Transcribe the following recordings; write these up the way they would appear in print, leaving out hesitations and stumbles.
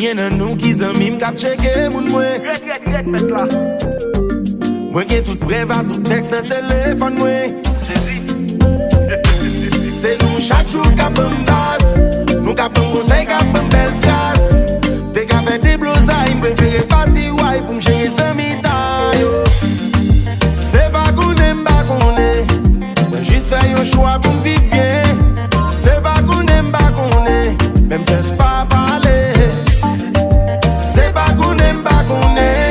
Rien dans nous qui amis m'cap checker moun mwen. Mwen ki tout prêt va tout texte dans téléphone mwen. C'est nous chaque jour k'ap bas. Nous k'ap conseil k'ap belle phrase. Dès qu'a fait des blousailles, m'préfère partir ouais pour m'chérir sans mitaille. C'est pas qu'on aime pas qu'on est. Juste faire un choix pour vivre bien. C'est pas qu'on aime pas qu'on est. Même juste pas parler. C'est pas qu'on aime pas qu'on est.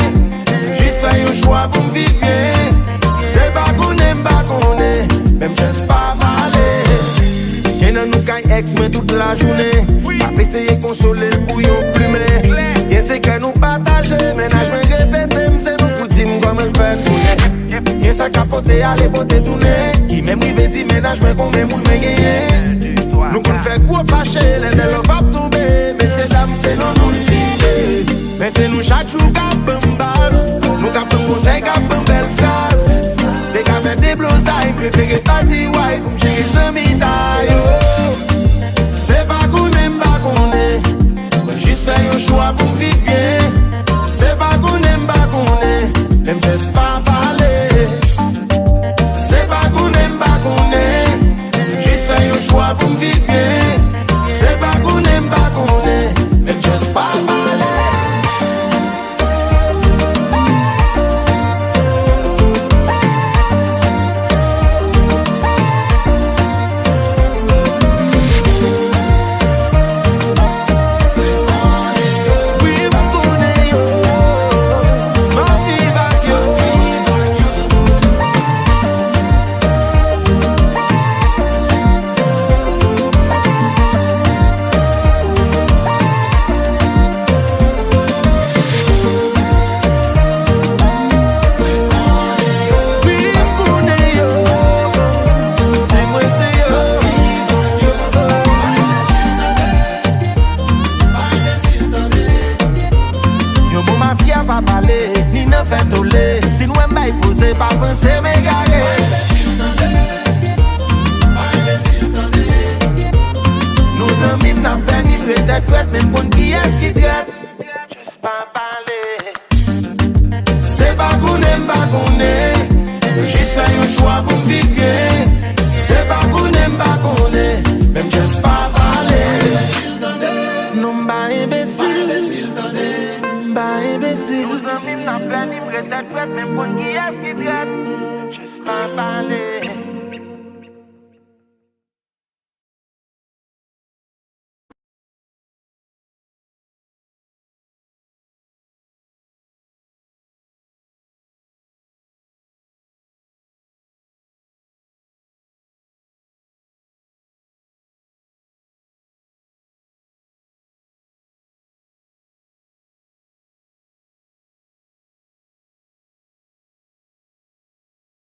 Juste faire un choix pour vivre bien. C'est pas qu'on aime pas qu'on est. Même juste pas parler. Y'en a nous qui ex mais toute la journée. Pas essayer consoler le bouillon plumé. Y'en c'est que nous partager. Ménage me répéter, c'est nous pour dire comme elle fait tourner. Y'en ça capoter, aller poter tourner. Qui même rive dit ménage mais qu'on même moun me gagner. Nous qu'on fait gros fâcher, les belles va tomber. Mais c'est dames, c'est non nous ici. Mais c'est nous chaque jour qu'à bambas. Nous qu'à bon conseil, qu'à bon belle phrase. Dès qu'à faire des blousailles, préférez partir ouais pour m'chérir sans mitaille. C'est pas qu'on aime pas qu'on est. Juste faire un choix pour vivre bien. C'est pas qu'on aime pas qu'on est. Même juste pas parler. C'est pas qu'on aime pas qu'on est. Juste faire un choix pour vivre bien. C'est pas qu'on aime pas qu'on est. Même juste pas parler. Pas parler, ni ne fait toller. Si nous aimons pas poser, pas penser, mais garer. Nous amis n'a fait ni peut-être, même pour qui est-ce qui traite. Juste pas parler. C'est pas qu'on aime pas qu'on est. Juste faire un choix pour vivre bien. C'est pas qu'on aime pas qu'on est. Même juste pas parler. Non, pas imbécile. Bah imbécile. Nous amis n'a fait ni peut-être, même pour qui est-ce qui traite. Juste pas parler.